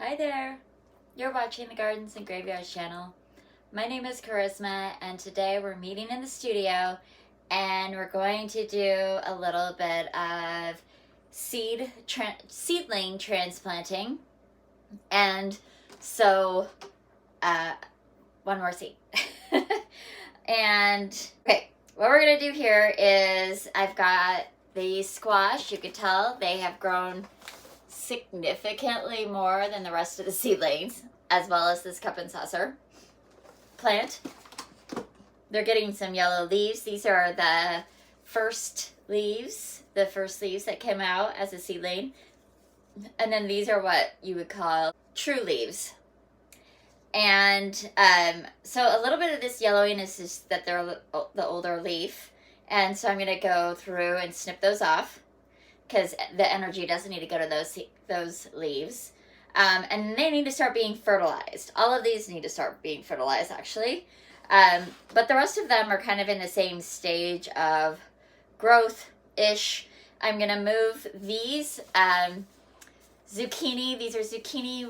Hi there! You're watching the Gardens and Graveyards channel. My name is Charisma, and today we're meeting in the studio and we're going to do a little bit of seedling transplanting. And so, one more seed. And, okay, what we're going to do here is I've got the squash. You can tell they have grown significantly more than the rest of the seedlings, as well as this cup and saucer plant. They're getting some yellow leaves. These are the first leaves that came out as a seedling. And then these are what you would call true leaves. And so a little bit of this yellowing is just that they're the older leaf. And so I'm going to go through and snip those off, because the energy doesn't need to go to those leaves. And they need to start being fertilized. All of these need to start being fertilized, actually. But the rest of them are kind of in the same stage of growth-ish. I'm going to move these zucchini. These are zucchini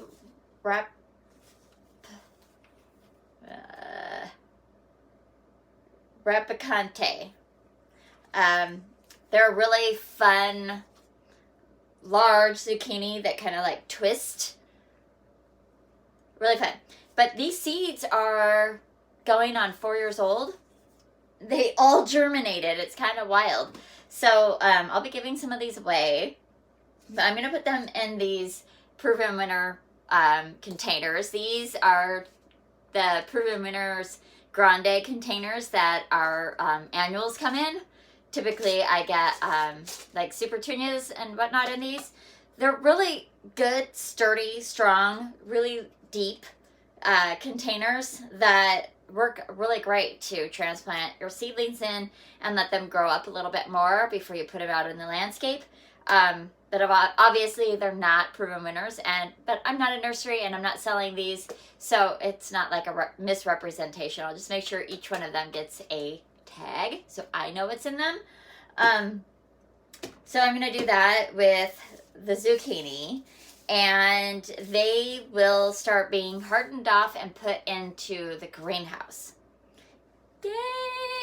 rapicante. They're a really fun, large zucchini that kind of like twist. Really fun. But these seeds are going on 4 years old. They all germinated. It's kind of wild. So I'll be giving some of these away. But I'm going to put them in these Proven Winner containers. These are the Proven Winners Grande containers that our annuals come in. Typically, I get like super tunias and whatnot in these. They're really good, sturdy, strong, really deep containers that work really great to transplant your seedlings in and let them grow up a little bit more before you put them out in the landscape. But obviously, they're not Proven Winners, but I'm not a nursery and I'm not selling these, so it's not like a misrepresentation. I'll just make sure each one of them gets a tag so I know what's in them. So I'm going to do that with the zucchini, and they will start being hardened off and put into the greenhouse. Yay!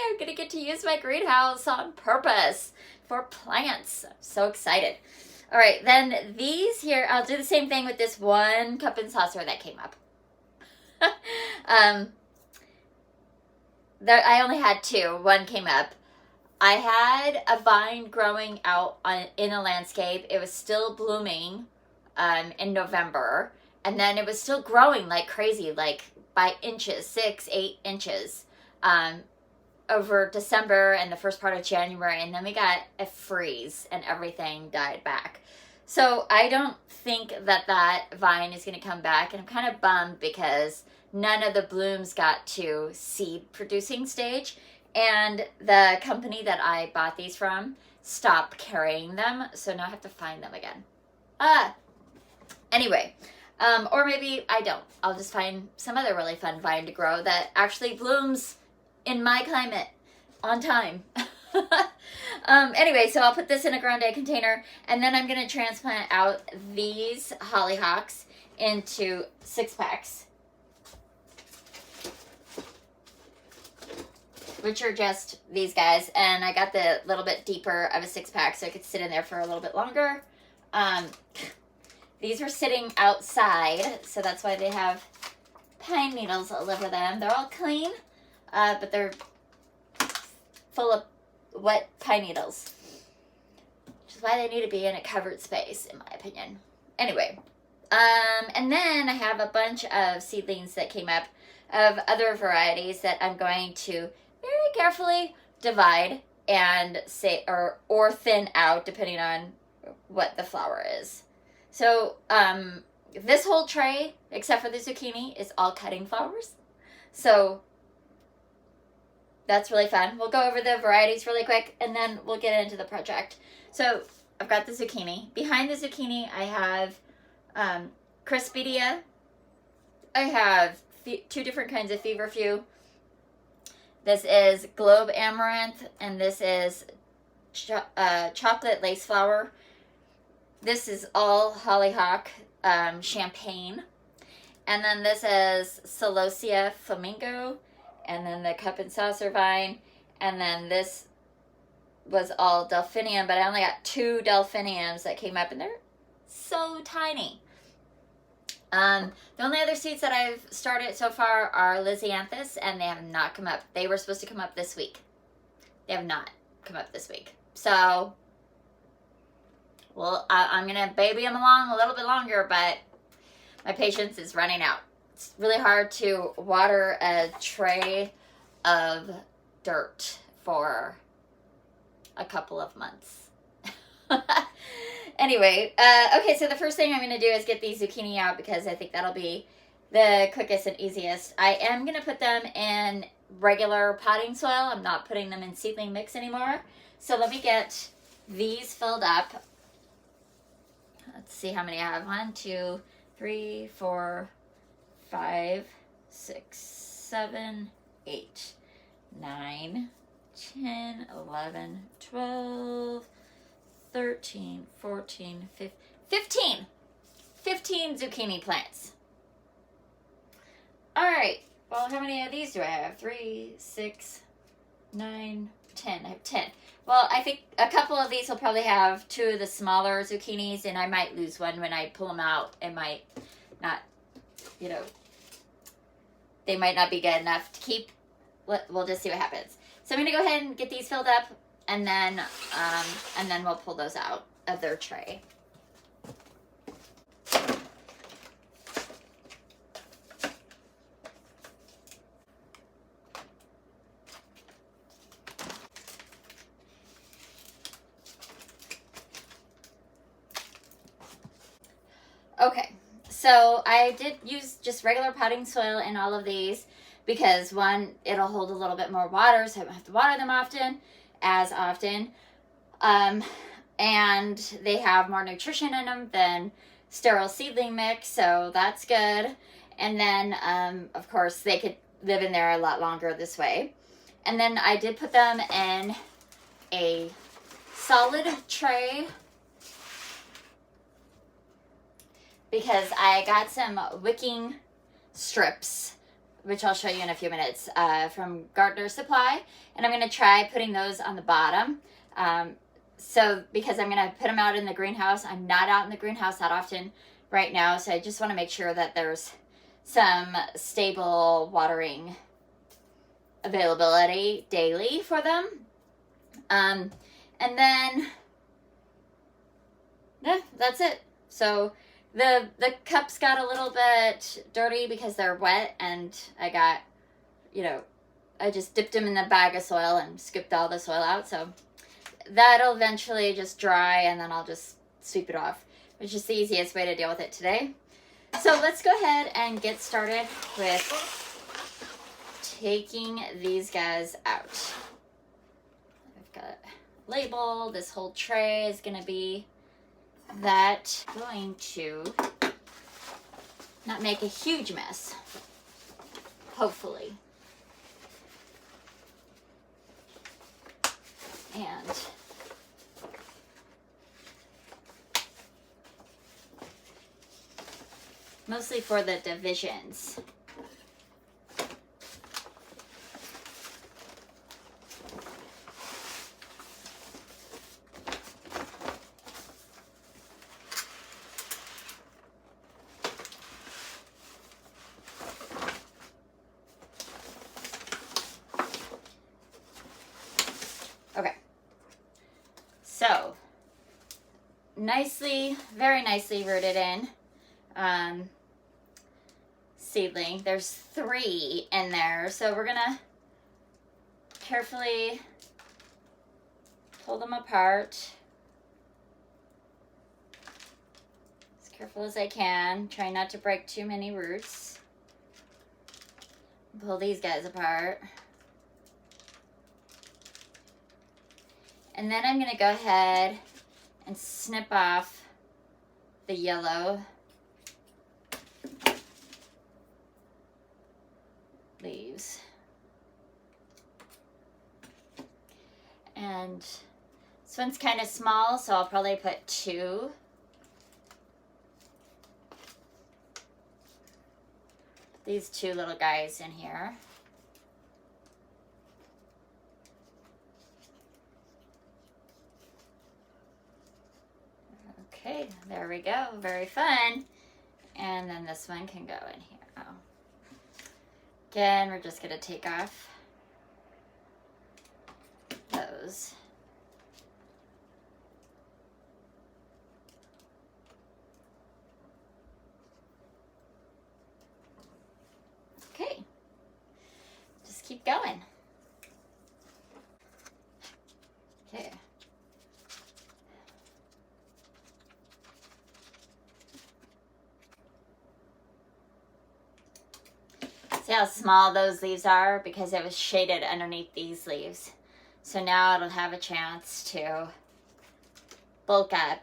I'm going to get to use my greenhouse on purpose for plants. I'm so excited. All right, then these here, I'll do the same thing with this one cup and saucer that came up. I only had two. One came up. I had a vine growing out in a landscape. It was still blooming in November. And then it was still growing like crazy, like by inches, 6-8 inches, over December and the first part of January. And then we got a freeze and everything died back. So I don't think that vine is going to come back. And I'm kind of bummed because none of the blooms got to seed producing stage. And the company that I bought these from stopped carrying them. So now I have to find them again. Anyway, or maybe I don't. I'll just find some other really fun vine to grow that actually blooms in my climate on time. Anyway, so I'll put this in a grande container, and then I'm going to transplant out these hollyhocks into 6-packs, which are just these guys. And I got the little bit deeper of a 6-pack so I could sit in there for a little bit longer. These were sitting outside, so that's why they have pine needles all over them. They're all clean, but they're full of wet pine needles, which is why they need to be in a covered space, in my opinion. Anyway, and then I have a bunch of seedlings that came up of other varieties that I'm going to very carefully divide and or thin out depending on what the flower is. So this whole tray, except for the zucchini, is all cutting flowers. So that's really fun. We'll go over the varieties really quick, and then we'll get into the project. So I've got the zucchini. Behind the zucchini, I have Crispidia. I have two different kinds of feverfew. This is Globe Amaranth, and this is chocolate lace flower. This is all hollyhock. champagne. And then this is Celosia flamingo. And then the cup and saucer vine. And then this was all delphinium, but I only got 2 delphiniums that came up, and they're so tiny. The only other seeds that I've started so far are Lisianthus, and they have not come up. They were supposed to come up this week. They have not come up this week. So, well, I'm going to baby them along a little bit longer, but my patience is running out. It's really hard to water a tray of dirt for a couple of months. Anyway, okay, so the first thing I'm going to do is get these zucchini out because I think that'll be the quickest and easiest. I am going to put them in regular potting soil. I'm not putting them in seedling mix anymore. So let me get these filled up. Let's see how many I have. 1, 2, 3, 4, 5, 6, 7, 8, 9, 10, 11, 12, 13, 14, 15. 15 zucchini plants. All right. Well, how many of these do I have? 3, 6, 9, 10. I have 10. Well, I think a couple of these will probably have 2 of the smaller zucchinis, and I might lose one when I pull them out. It might not, they might not be good enough to keep. We'll just see what happens. So I'm going to go ahead and get these filled up, and then we'll pull those out of their tray. Okay, so I did use just regular potting soil in all of these because, one, it'll hold a little bit more water, so I don't have to water them as often. And they have more nutrition in them than sterile seedling mix, so that's good. And then, of course, they could live in there a lot longer this way. And then I did put them in a solid tray because I got some wicking strips, which I'll show you in a few minutes, from Gardener Supply. And I'm going to try putting those on the bottom. So because I'm going to put them out in the greenhouse. I'm not out in the greenhouse that often right now, so I just want to make sure that there's some stable watering availability daily for them. And then, yeah, that's it. So the cups got a little bit dirty because they're wet, and I got, I just dipped them in the bag of soil and scooped all the soil out. So that'll eventually just dry, and then I'll just sweep it off, which is the easiest way to deal with it today. So let's go ahead and get started with taking these guys out. I've got a label. This whole tray is going to be that. I'm going to not make a huge mess, hopefully. And mostly for the divisions. Okay. So, very nicely rooted in. Seedling. There's 3 in there, so we're gonna carefully pull them apart as careful as I can. Try not to break too many roots. Pull these guys apart, and then I'm gonna go ahead and snip off the yellow leaves. And this one's kind of small, so I'll probably put 2. these two little guys in here. Okay, there we go. Very fun. And then this one can go in here. Oh. Again, we're just going to take off those. Okay. Just keep going. Okay. See how small those leaves are? Because it was shaded underneath these leaves. So now it'll have a chance to bulk up.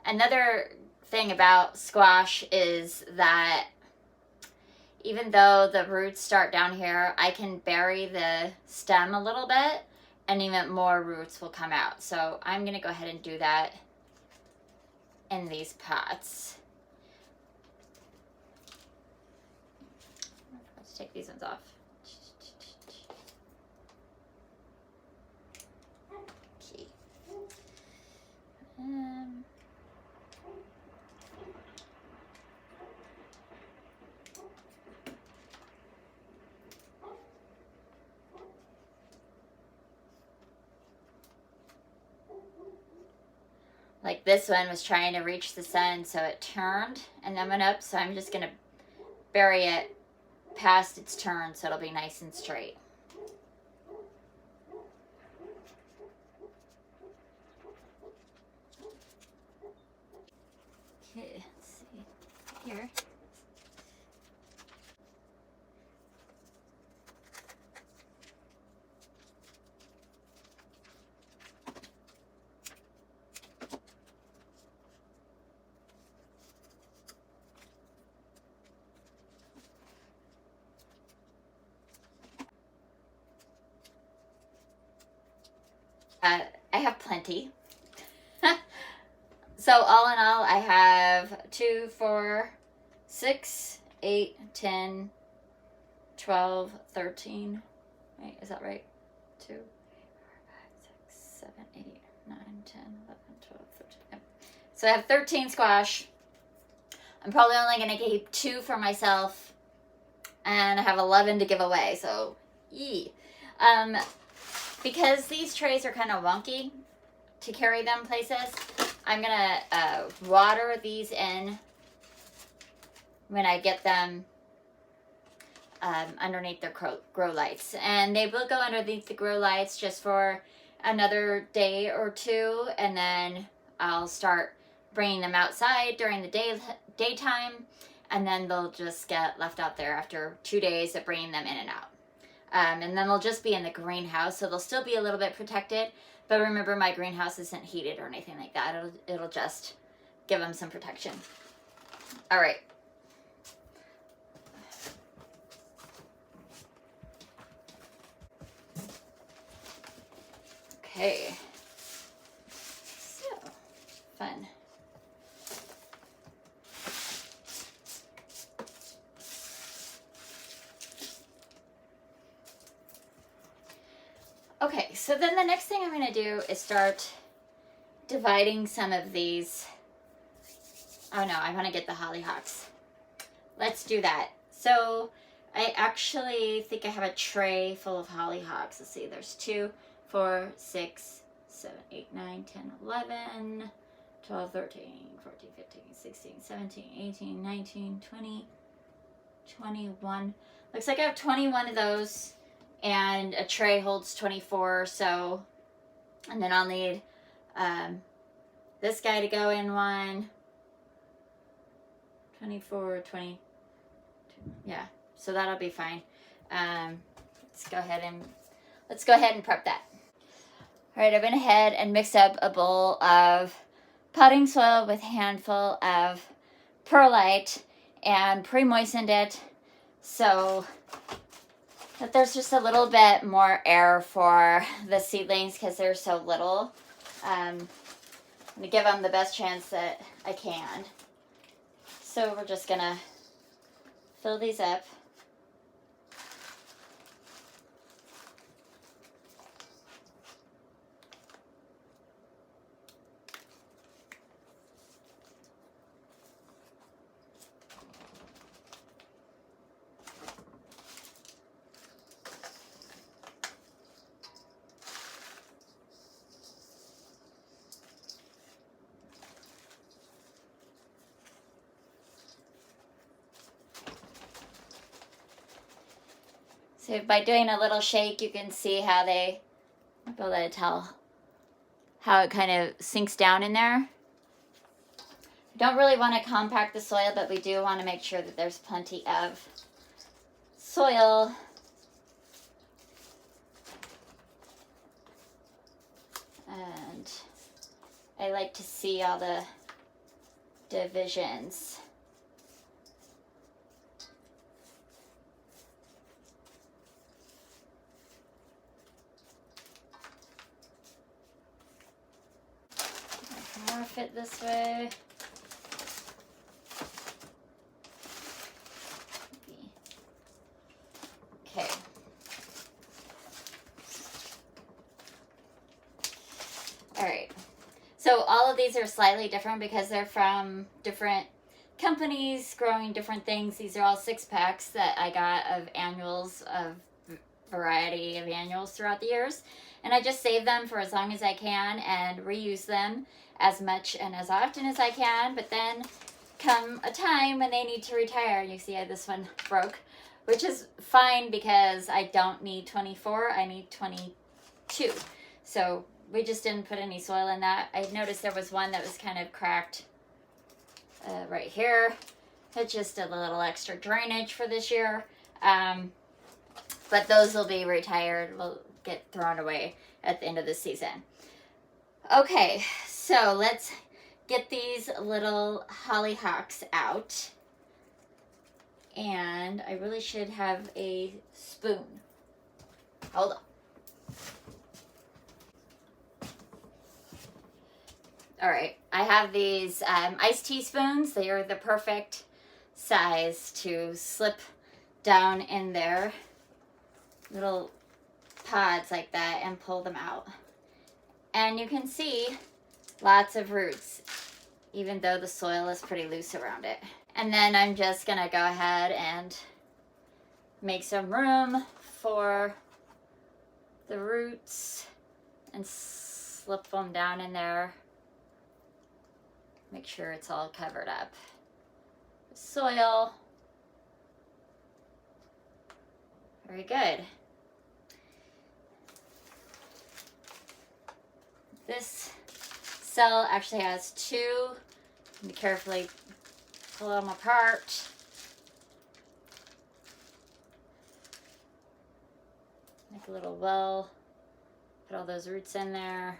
Another thing about squash is that even though the roots start down here, I can bury the stem a little bit and even more roots will come out. So I'm going to go ahead and do that in these pots. Let's take these ones off. Okay. Like this one was trying to reach the sun, so it turned and then went up. So I'm just going to bury it past its turn so it'll be nice and straight. Okay, let's see here. I have plenty. So all in all, I have 2, 4, 6, 8, 10, 12, 13. Wait, is that right? 2, 4, 5, 6, 7, 8, 9, 10, 11, 12, 13. Yep. So I have 13 squash. I'm probably only going to keep 2 for myself. And I have 11 to give away. So, yee. Because these trays are kind of wonky to carry them places, I'm going to water these in when I get them underneath their grow lights. And they will go underneath the grow lights just for another day or two, and then I'll start bringing them outside during the daytime, and then they'll just get left out there after 2 days of bringing them in and out. And then they'll just be in the greenhouse, so they'll still be a little bit protected. But remember, my greenhouse isn't heated or anything like that. It'll just give them some protection. All right. Okay. So, fun. Okay, so then the next thing I'm going to do is start dividing some of these. Oh no, I want to get the hollyhocks. Let's do that. So I actually think I have a tray full of hollyhocks. Let's see, there's 2, 4, 6, 7, 8, 9, 10, 11, 12, 13, 14, 15, 16, 17, 18, 19, 20, 21. Looks like I have 21 of those. And a tray holds 24, so, and then I'll need this guy to go in one, 24, 20, yeah, so that'll be fine. Let's go ahead and prep that. All right, I went ahead and mixed up a bowl of potting soil with a handful of perlite and pre-moistened it so that there's just a little bit more air for the seedlings because they're so little. I'm going to give them the best chance that I can. So we're just going to fill these up. So by doing a little shake, you can see how they, I'll be able to tell how it kind of sinks down in there. Don't really want to compact the soil, but we do want to make sure that there's plenty of soil. And I like to see all the divisions. More fit this way. Okay. All right. So all of these are slightly different because they're from different companies growing different things. These are all 6-packs that I got of annuals, of variety of annuals throughout the years. And I just save them for as long as I can and reuse them as much and as often as I can. But then come a time when they need to retire. You see this one broke, which is fine because I don't need 24, I need 22. So we just didn't put any soil in that. I noticed there was one that was kind of cracked right here. It's just a little extra drainage for this year. But those will be retired, will get thrown away at the end of the season. Okay, so let's get these little hollyhocks out. And I really should have a spoon. Hold on. All right, I have these iced teaspoons. They are the perfect size to slip down in there. Little pods like that and pull them out. And you can see lots of roots, even though the soil is pretty loose around it. And then I'm just gonna go ahead and make some room for the roots and slip them down in there. Make sure it's all covered up with soil. Very good. This cell actually has 2. Be carefully pull them apart. Make a little well. Put all those roots in there.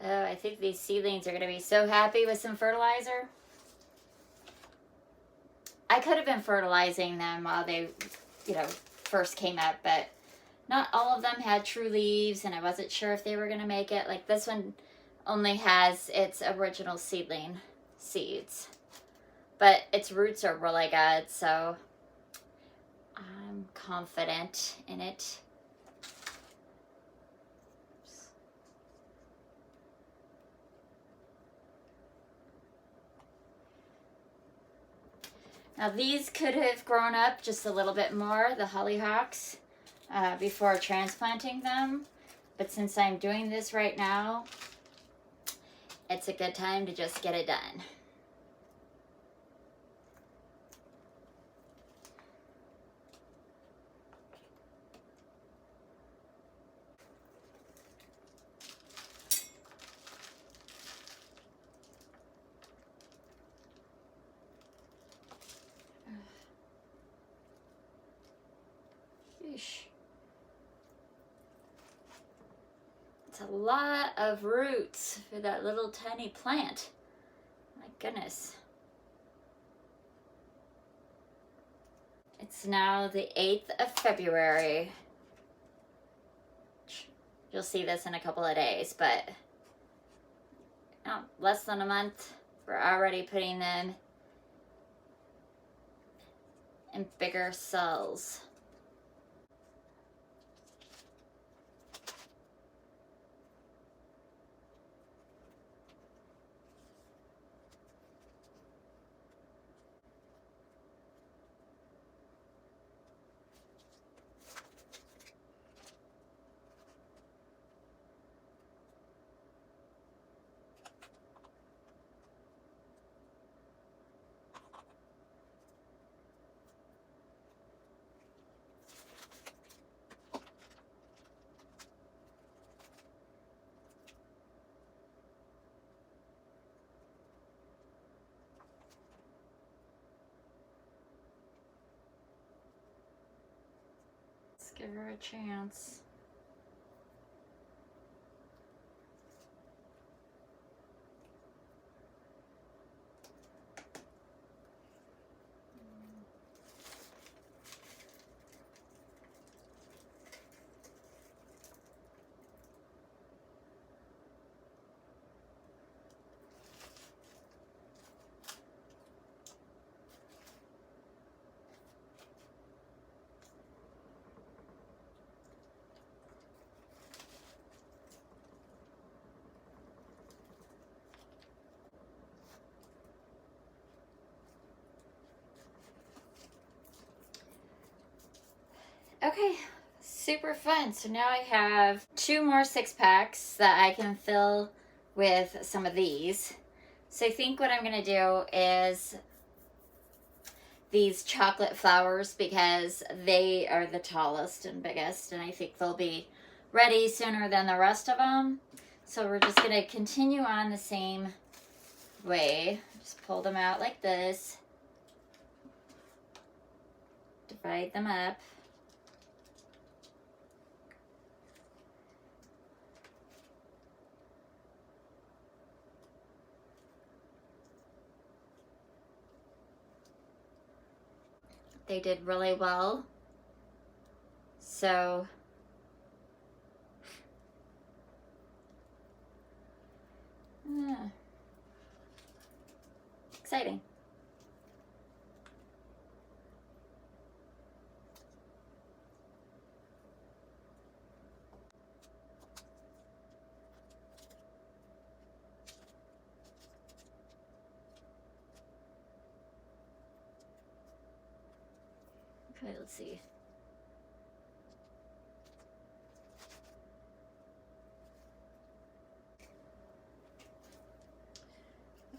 Oh, I think these seedlings are going to be so happy with some fertilizer. I could have been fertilizing them while they, first came up, but not all of them had true leaves, and I wasn't sure if they were going to make it. Like this one only has its original seedling seeds, but its roots are really good, so I'm confident in it. Now these could have grown up just a little bit more, the hollyhocks, before transplanting them. But since I'm doing this right now, it's a good time to just get it done. It's a lot of roots for that little tiny plant. My goodness. It's now the 8th of February. You'll see this in a couple of days, but less than a month, we're already putting them in bigger cells. Let's give her a chance. Okay, super fun. So now I have 2 more 6-packs that I can fill with some of these. So I think what I'm going to do is these chocolate flowers, because they are the tallest and biggest, and I think they'll be ready sooner than the rest of them. So we're just going to continue on the same way. Just pull them out like this. Divide them up. They did really well. So exciting. Okay, let's see.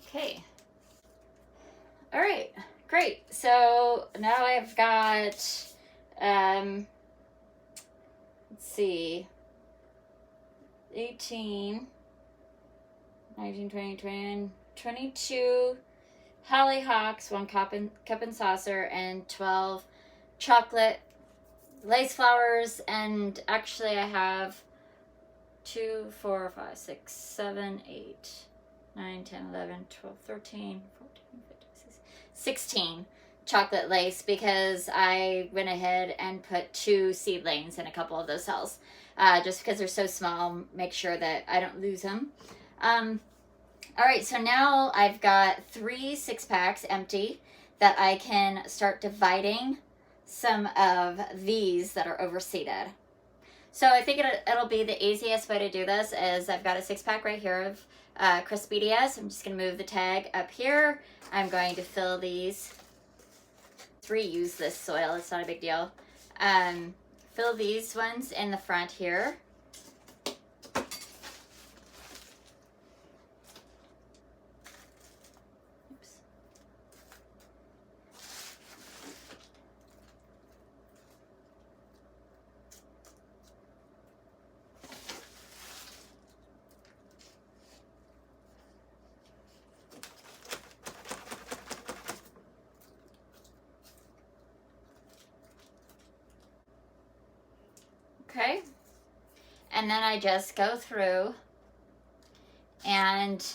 Okay. All right, great. So now I've got, let's see, 18, 19, 20, 21, 22 hollyhocks, 1 cup and saucer, and 12 chocolate lace flowers. And actually I have 2, 4, 5, 6, 7, 8, 9, 10, 11, 12, 13, 14, 15, 16 chocolate lace, because I went ahead and put 2 seedlings in a couple of those cells. Just because they're so small, make sure that I don't lose them. All right, so now I've got 3 6-packs empty that I can start dividing some of these that are overseeded. So I think it'll be the easiest way to do this is I've got a 6-pack right here of Crispidia. So I'm just going to move the tag up here. I'm going to fill these. Let's reuse this soil. It's not a big deal. Fill these ones in the front here. Okay, and then I just go through and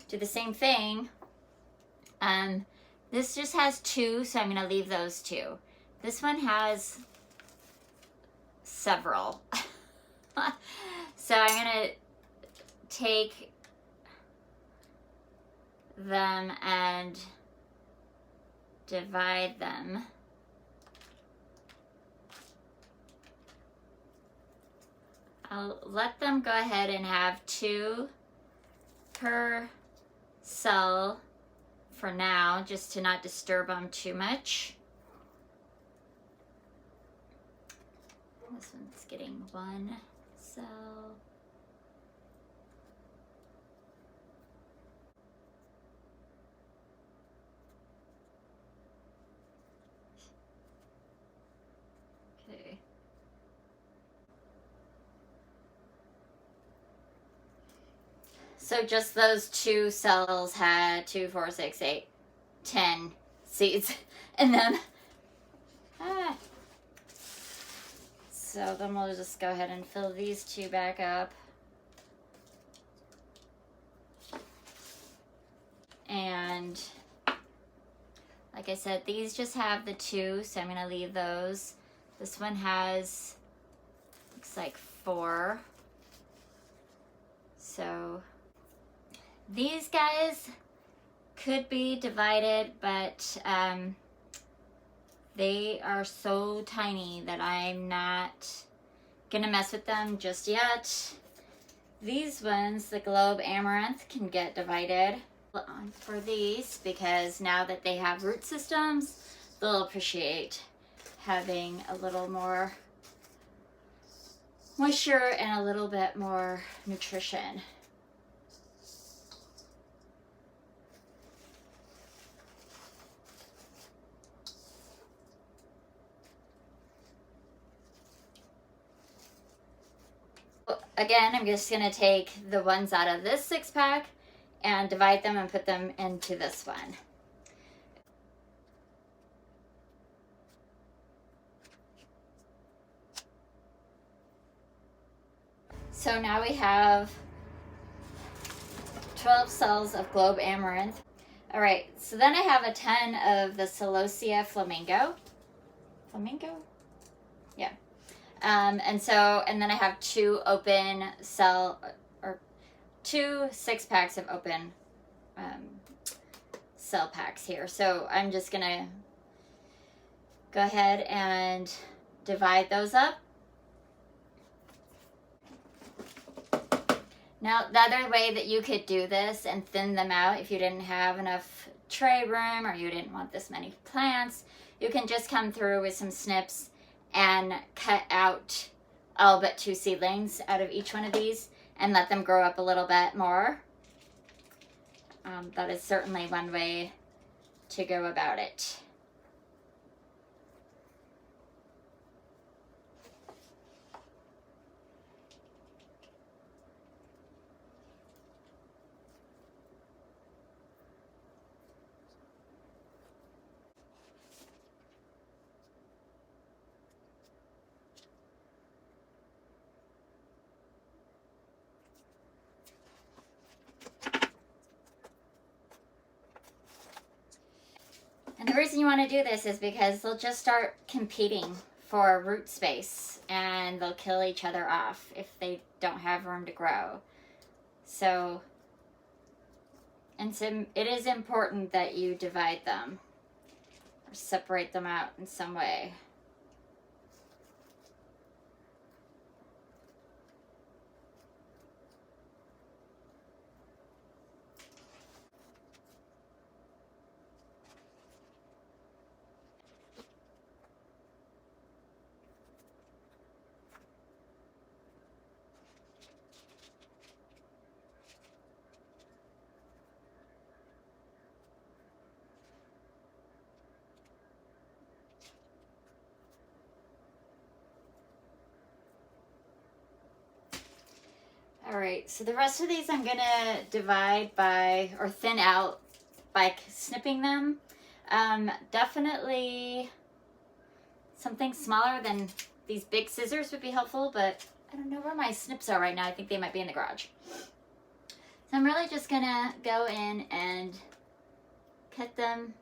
do the same thing This just has 2, so I'm going to leave those 2. This one has several. So I'm going to take them and divide them. I'll let them go ahead and have 2 per cell for now, just to not disturb them too much. This one's getting 1 cell. Okay. So just those 2 cells had 2, 4, 6, 8, 10 seeds in them. So then we'll just go ahead and fill these 2 back up. And like I said, these just have the 2, so I'm going to leave those. This one has, looks like 4. So these guys could be divided, but they are so tiny that I'm not gonna mess with them just yet. These ones, the globe amaranth, can get divided for these, because now that they have root systems, they'll appreciate having a little more moisture and a little bit more nutrition. Again, I'm just going to take the ones out of this 6-pack and divide them and put them into this one. So now we have 12 cells of globe amaranth. All right, so then I have a 10 of the Celosia flamingo. Flamingo? Yeah. And then I have 2 open cell, or 2 6-packs of open cell packs here. So I'm just gonna go ahead and divide those up. Now, the other way that you could do this and thin them out, if you didn't have enough tray room or you didn't want this many plants, you can just come through with some snips and cut out all but 2 seedlings out of each one of these and let them grow up a little bit more. That is certainly one way to go about it. And the reason you want to do this is because they'll just start competing for root space and they'll kill each other off if they don't have room to grow. So, it is important that you divide them or separate them out in some way. Alright, so the rest of these I'm going to divide by, or thin out by snipping them. Definitely something smaller than these big scissors would be helpful, but I don't know where my snips are right now. I think they might be in the garage. So I'm really just going to go in and put them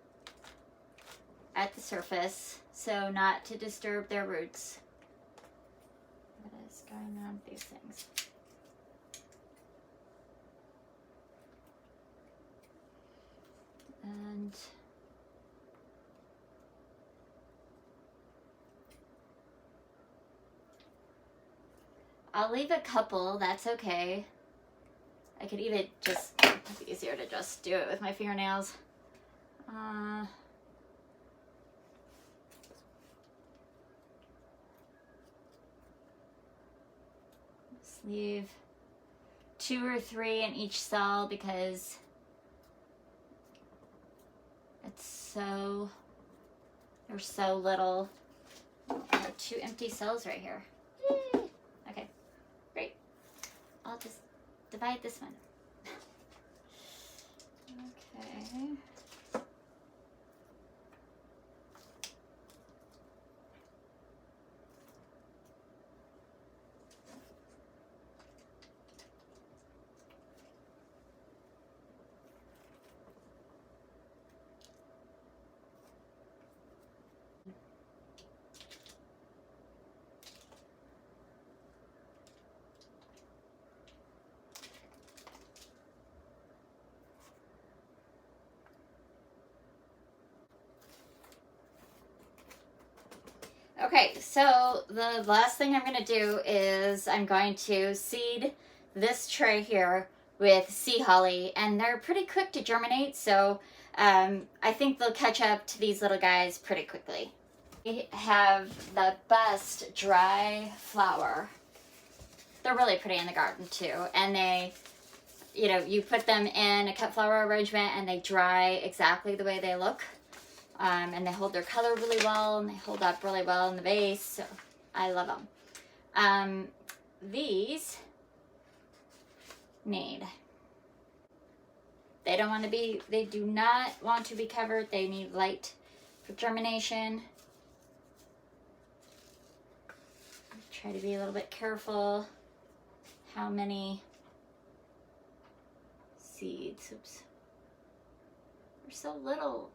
at the surface so not to disturb their roots. What is going on with these things? And I'll leave a couple, that's okay. I could even just, it's easier to just do it with my fingernails. Just leave 2 or 3 in each cell because there's so little. I have 2 empty cells right here. Yay. Okay, great. I'll just divide this one. Okay. Okay, so the last thing I'm going to do is I'm going to seed this tray here with sea holly, and they're pretty quick to germinate, so I think they'll catch up to these little guys pretty quickly. We have the best dry flower. They're really pretty in the garden too, and they, you know, you put them in a cut flower arrangement and they dry exactly the way they look. And they hold their color really well, and they hold up really well in the vase, so I love them. These need, they do not want to be covered. They need light for germination. Try to be a little bit careful how many seeds, oops, they're so little.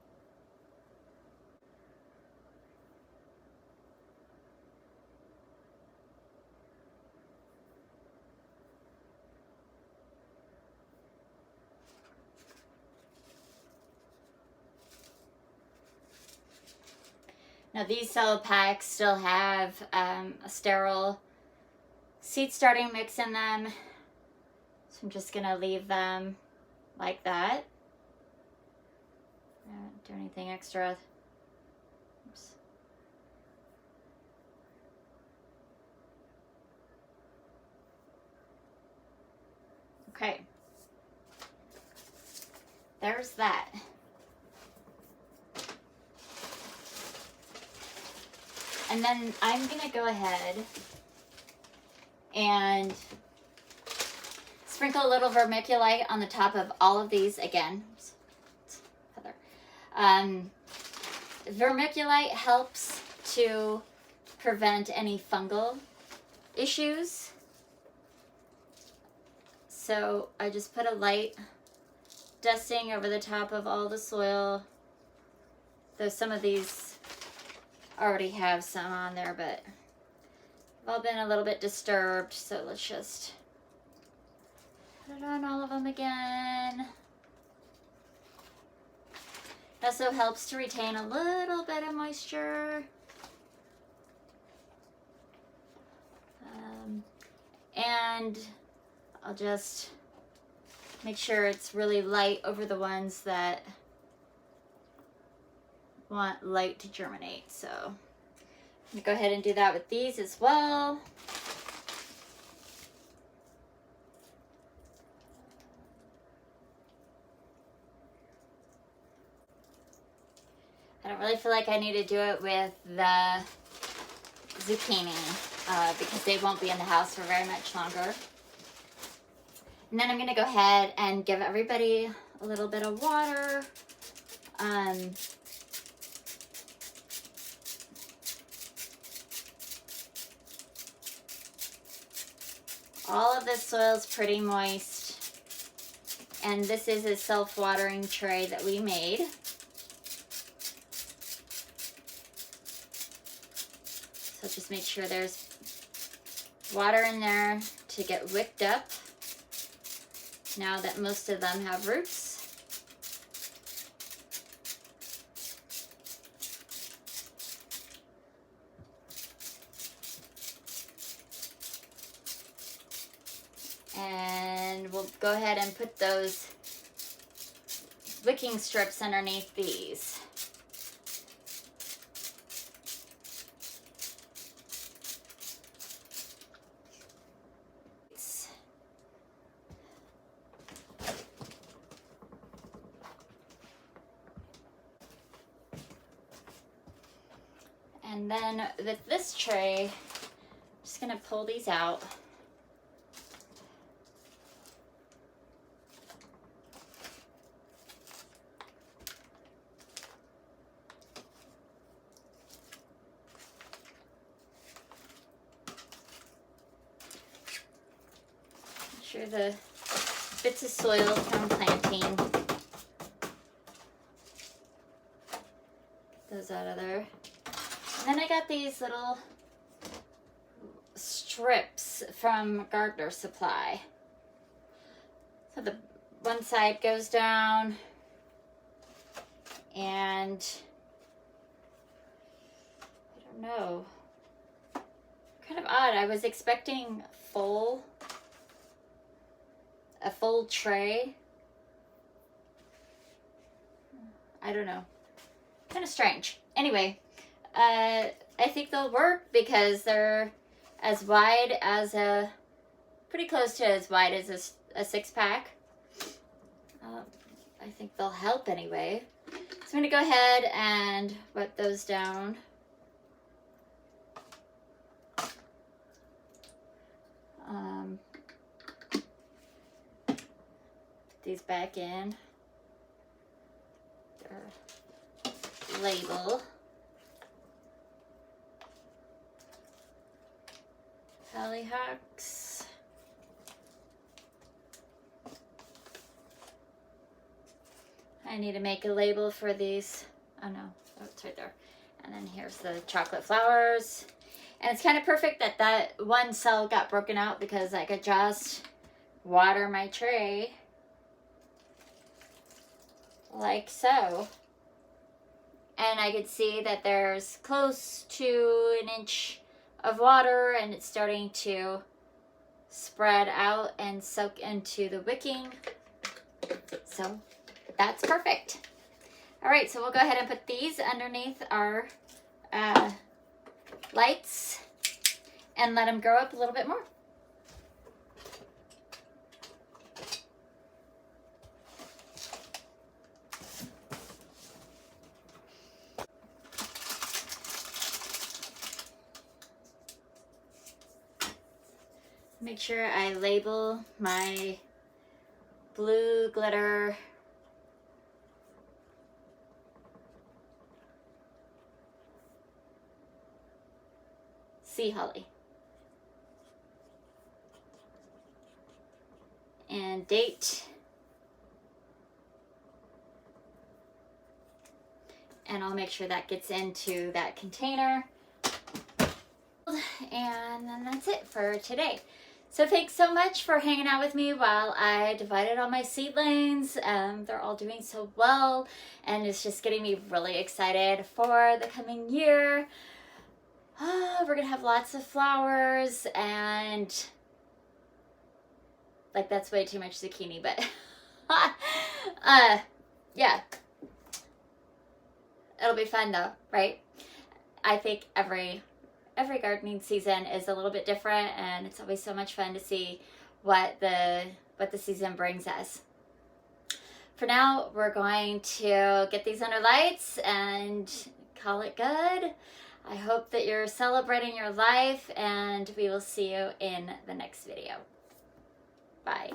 Now these cello packs still have a sterile seed starting mix in them, so I'm just gonna leave them like that. Don't do anything extra. Oops. Okay, there's that. And then I'm gonna go ahead and sprinkle a little vermiculite on the top of all of these again. Vermiculite helps to prevent any fungal issues. So I just put a light dusting over the top of all the soil. Though some of these already have some on there, but they've all been a little bit disturbed, so let's just put it on all of them again. It also helps to retain a little bit of moisture. And I'll just make sure it's really light over the ones that want light to germinate. So I'm gonna go ahead and do that with these as well. I don't really feel like I need to do it with the zucchini because they won't be in the house for very much longer. And then I'm gonna go ahead and give everybody a little bit of water. All of this soil is pretty moist, and this is a self-watering tray that we made. just make sure there's water in there to get wicked up now that most of them have roots. And we'll go ahead and put those wicking strips underneath these. And then with this tray, I'm just gonna pull these out. Make sure the bits of soil from planting, get those out of there. And then I got these little strips from Gardener Supply. So the one side goes down, and I don't know, kind of odd. I was expecting a full tray. I don't know, kind of strange. Anyway, I think they'll work because they're as wide as pretty close to as wide as a 6-pack. I think they'll help anyway. So I'm going to go ahead and wet those down. Put these back in their label. Hollyhocks. I need to make a label for these. Oh no, oh, it's right there. And then here's the chocolate flowers. And it's kind of perfect that that one cell got broken out because I could just water my tray like so. And I could see that there's close to an inch of water, and it's starting to spread out and soak into the wicking. So that's perfect. All right, so we'll go ahead and put these underneath our lights and let them grow up a little bit more. Make sure I label my blue glitter sea holly and date, and I'll make sure that gets into that container. And then that's it for today. So thanks so much for hanging out with me while I divided all my seedlings. They're all doing so well, and it's just getting me really excited for the coming year. We're gonna have lots of flowers, and like that's way too much zucchini, but yeah, it'll be fun though, right? I think every gardening season is a little bit different, and it's always so much fun to see what the season brings us. For now, we're going to get these under lights and call it good. I hope that you're celebrating your life, and we will see you in the next video. Bye.